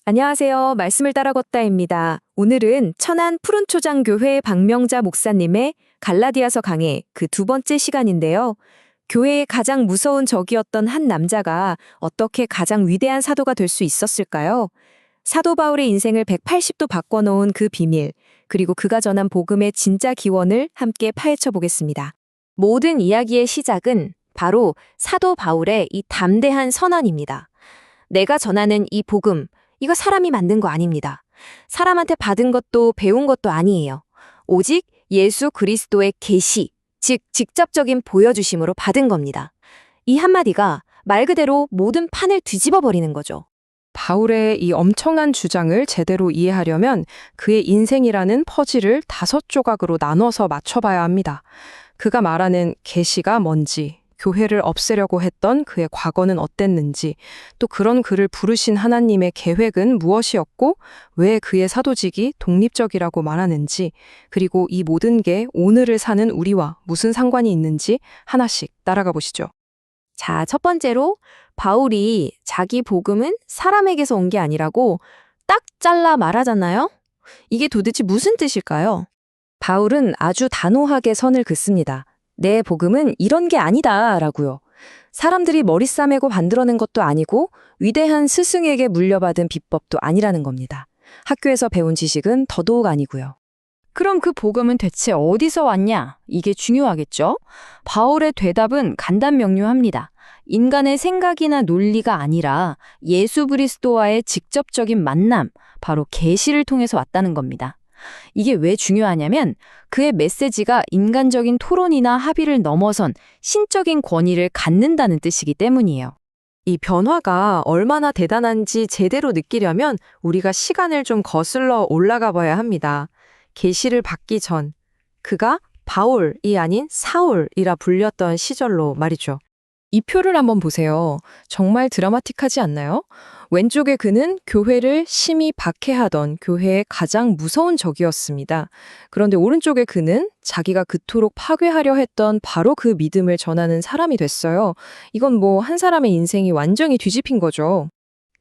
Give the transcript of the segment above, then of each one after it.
안녕하세요. 말씀을 따라 걷다입니다. 오늘은 천안 푸른초장교회 박명자 목사님의 갈라디아서 강해 그 두 번째 시간인데요. 교회의 가장 무서운 적이었던 한 남자가 어떻게 가장 위대한 사도가 될 수 있었을까요? 사도 바울의 인생을 180도 바꿔놓은 그 비밀, 그리고 그가 전한 복음의 진짜 기원을 함께 파헤쳐 보겠습니다. 모든 이야기의 시작은 바로 사도 바울의 이 담대한 선언입니다. 내가 전하는 이 복음, 이거 사람이 만든 거 아닙니다. 사람한테 받은 것도 배운 것도 아니에요. 오직 예수 그리스도의 계시, 즉 직접적인 보여주심으로 받은 겁니다. 이 한마디가 말 그대로 모든 판을 뒤집어 버리는 거죠. 바울의 이 엄청난 주장을 제대로 이해하려면 그의 인생이라는 퍼즐을 5조각으로 나눠서 맞춰봐야 합니다. 그가 말하는 계시가 뭔지, 교회를 없애려고 했던 그의 과거는 어땠는지, 또 그런 그를 부르신 하나님의 계획은 무엇이었고 왜 그의 사도직이 독립적이라고 말하는지, 그리고 이 모든 게 오늘을 사는 우리와 무슨 상관이 있는지 하나씩 따라가 보시죠. 자, 첫 번째로 바울이 자기 복음은 사람에게서 온 게 아니라고 딱 잘라 말하잖아요? 이게 도대체 무슨 뜻일까요? 바울은 아주 단호하게 선을 긋습니다. 내 복음은 이런 게 아니다 라고요. 사람들이 머리 싸매고 만들어낸 것도 아니고 위대한 스승에게 물려받은 비법도 아니라는 겁니다. 학교에서 배운 지식은 더더욱 아니고요. 그럼 그 복음은 대체 어디서 왔냐? 이게 중요하겠죠? 바울의 대답은 간단명료합니다. 인간의 생각이나 논리가 아니라 예수 그리스도와의 직접적인 만남, 바로 계시를 통해서 왔다는 겁니다. 이게 왜 중요하냐면 그의 메시지가 인간적인 토론이나 합의를 넘어선 신적인 권위를 갖는다는 뜻이기 때문이에요. 이 변화가 얼마나 대단한지 제대로 느끼려면 우리가 시간을 좀 거슬러 올라가 봐야 합니다. 계시를 받기 전, 그가 바울이 아닌 사울이라 불렸던 시절로 말이죠. 이 표를 한번 보세요. 정말 드라마틱하지 않나요? 왼쪽에 그는 교회를 심히 박해하던 교회의 가장 무서운 적이었습니다. 그런데 오른쪽에 그는 자기가 그토록 파괴하려 했던 바로 그 믿음을 전하는 사람이 됐어요. 이건 뭐 한 사람의 인생이 완전히 뒤집힌 거죠.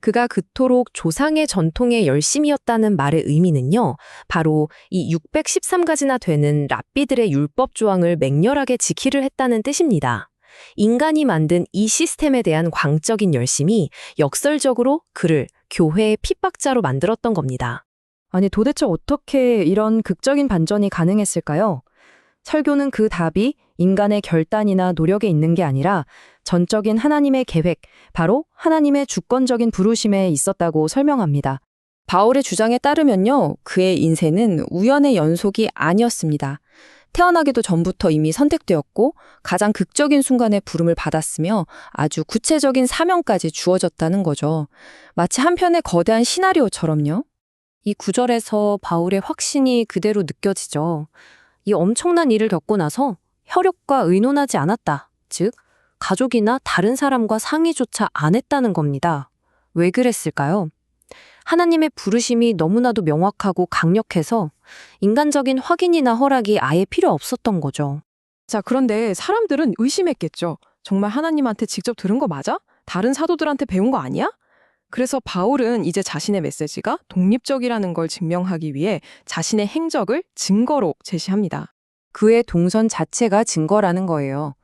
그가 그토록 조상의 전통에 열심이었다는 말의 의미는요, 바로 이 613가지나 되는 랍비들의 율법 조항을 맹렬하게 지키려 했다는 뜻입니다. 인간이 만든 이 시스템에 대한 광적인 열심이 역설적으로 그를 교회의 핍박자로 만들었던 겁니다. 아니 도대체 어떻게 이런 극적인 반전이 가능했을까요? 설교는 그 답이 인간의 결단이나 노력에 있는 게 아니라 전적인 하나님의 계획, 바로 하나님의 주권적인 부르심에 있었다고 설명합니다. 바울의 주장에 따르면요, 그의 인생은 우연의 연속이 아니었습니다. 태어나기도 전부터 이미 선택되었고 가장 극적인 순간에 부름을 받았으며 아주 구체적인 사명까지 주어졌다는 거죠. 마치 한편의 거대한 시나리오처럼요. 이 구절에서 바울의 확신이 그대로 느껴지죠. 이 엄청난 일을 겪고 나서 혈육과 의논하지 않았다. 즉, 가족이나 다른 사람과 상의조차 안 했다는 겁니다. 왜 그랬을까요? 하나님의 부르심이 너무나도 명확하고 강력해서 인간적인 확인이나 허락이 아예 필요 없었던 거죠. 자, 그런데 사람들은 의심했겠죠. 정말 하나님한테 직접 들은 거 맞아? 다른 사도들한테 배운 거 아니야? 그래서 바울은 이제 자신의 메시지가 독립적이라는 걸 증명하기 위해 자신의 행적을 증거로 제시합니다. 그의 동선 자체가 증거라는 거예요.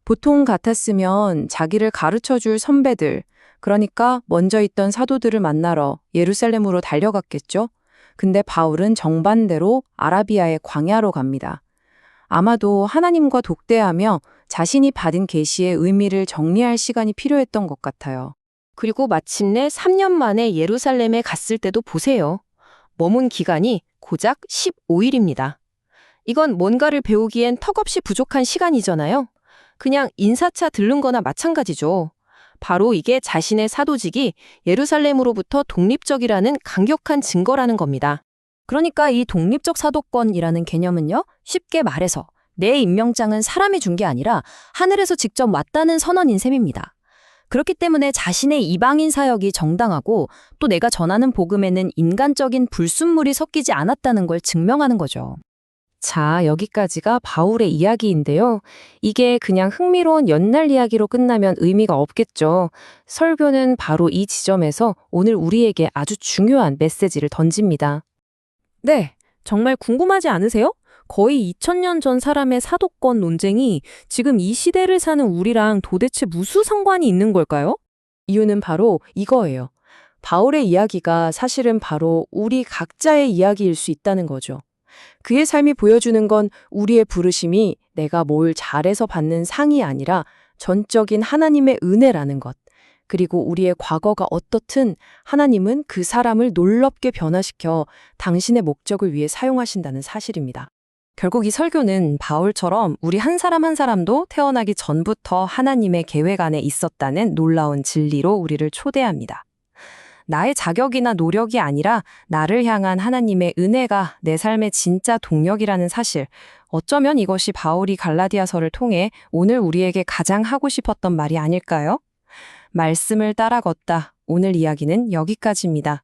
보통 같았으면 자기를 가르쳐줄 선배들, 그러니까 먼저 있던 사도들을 만나러 예루살렘으로 달려갔겠죠. 근데 바울은 정반대로 아라비아의 광야로 갑니다. 아마도 하나님과 독대하며 자신이 받은 계시의 의미를 정리할 시간이 필요했던 것 같아요. 그리고 마침내 3년 만에 예루살렘에 갔을 때도 보세요. 머문 기간이 고작 15일입니다. 이건 뭔가를 배우기엔 턱없이 부족한 시간이잖아요. 그냥 인사차 들른 거나 마찬가지죠. 바로 이게 자신의 사도직이 예루살렘으로부터 독립적이라는 강력한 증거라는 겁니다. 그러니까 이 독립적 사도권이라는 개념은요, 쉽게 말해서 내 임명장은 사람이 준 게 아니라 하늘에서 직접 왔다는 선언인 셈입니다. 그렇기 때문에 자신의 이방인 사역이 정당하고 또 내가 전하는 복음에는 인간적인 불순물이 섞이지 않았다는 걸 증명하는 거죠. 자, 여기까지가 바울의 이야기인데요. 이게 그냥 흥미로운 옛날 이야기로 끝나면 의미가 없겠죠. 설교는 바로 이 지점에서 오늘 우리에게 아주 중요한 메시지를 던집니다. 네, 정말 궁금하지 않으세요? 거의 2000년 전 사람의 사도권 논쟁이 지금 이 시대를 사는 우리랑 도대체 무슨 상관이 있는 걸까요? 이유는 바로 이거예요. 바울의 이야기가 사실은 바로 우리 각자의 이야기일 수 있다는 거죠. 그의 삶이 보여주는 건 우리의 부르심이 내가 뭘 잘해서 받는 상이 아니라 전적인 하나님의 은혜라는 것. 그리고 우리의 과거가 어떻든 하나님은 그 사람을 놀랍게 변화시켜 당신의 목적을 위해 사용하신다는 사실입니다. 결국 이 설교는 바울처럼 우리 한 사람 한 사람도 태어나기 전부터 하나님의 계획 안에 있었다는 놀라운 진리로 우리를 초대합니다. 나의 자격이나 노력이 아니라 나를 향한 하나님의 은혜가 내 삶의 진짜 동력이라는 사실. 어쩌면 이것이 바울이 갈라디아서를 통해 오늘 우리에게 가장 하고 싶었던 말이 아닐까요? 말씀을 따라 걷다. 오늘 이야기는 여기까지입니다.